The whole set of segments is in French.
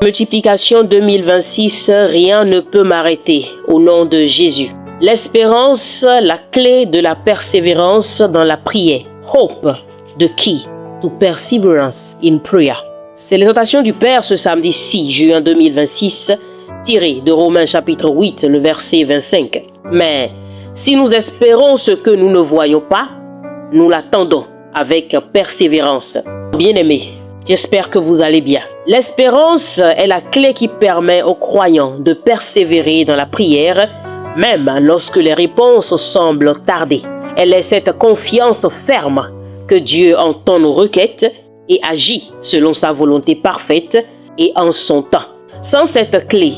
Multiplication 2026, rien ne peut m'arrêter au nom de Jésus. L'espérance, la clé de la persévérance dans la prière. Hope, the key to perseverance in prayer. C'est l'exhortation du Père ce samedi 6 juin 2026, tiré de Romains chapitre 8, le verset 25. Mais si nous espérons ce que nous ne voyons pas, nous l'attendons avec persévérance. Bien-aimés, j'espère que vous allez bien. L'espérance est la clé qui permet aux croyants de persévérer dans la prière, même lorsque les réponses semblent tarder. Elle est cette confiance ferme que Dieu entend nos requêtes et agit selon sa volonté parfaite et en son temps. Sans cette clé,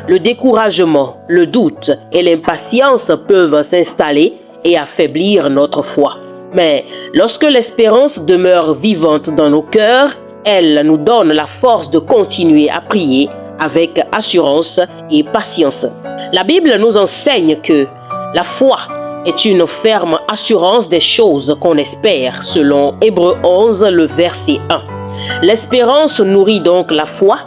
le découragement, le doute et l'impatience peuvent s'installer et affaiblir notre foi. Mais lorsque l'espérance demeure vivante dans nos cœurs, elle nous donne la force de continuer à prier avec assurance et patience. La Bible nous enseigne que la foi est une ferme assurance des choses qu'on espère, selon Hébreux 11, le verset 1. L'espérance nourrit donc la foi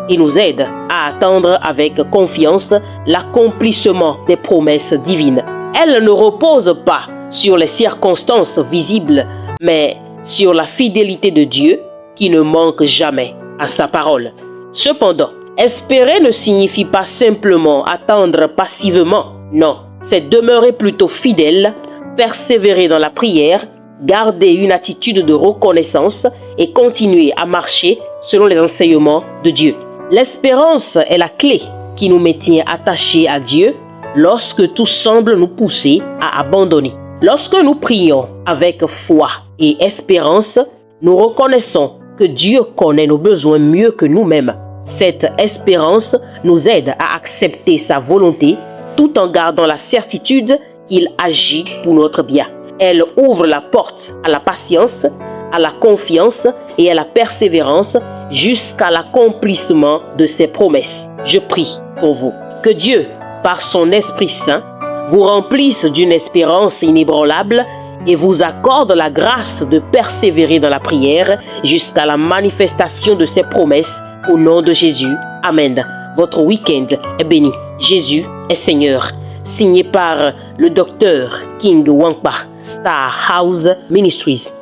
et nous aide à attendre avec confiance l'accomplissement des promesses divines. Elle ne repose pas sur les circonstances visibles, mais sur la fidélité de Dieu qui ne manque jamais à sa parole. Cependant, espérer ne signifie pas simplement attendre passivement. Non, c'est demeurer plutôt fidèle, persévérer dans la prière, garder une attitude de reconnaissance et continuer à marcher selon les enseignements de Dieu. L'espérance est la clé qui nous maintient attachés à Dieu lorsque tout semble nous pousser à abandonner. Lorsque nous prions avec foi et espérance, nous reconnaissons que Dieu connaît nos besoins mieux que nous-mêmes. Cette espérance nous aide à accepter sa volonté tout en gardant la certitude qu'il agit pour notre bien. Elle ouvre la porte à la patience, à la confiance et à la persévérance jusqu'à l'accomplissement de ses promesses. Je prie pour vous. Que Dieu, par son Esprit Saint, vous remplisse d'une espérance inébranlable et vous accorde la grâce de persévérer dans la prière jusqu'à la manifestation de ses promesses au nom de Jésus. Amen. Votre week-end est béni. Jésus est Seigneur. Signé par le docteur King Wangpa, Star House Ministries.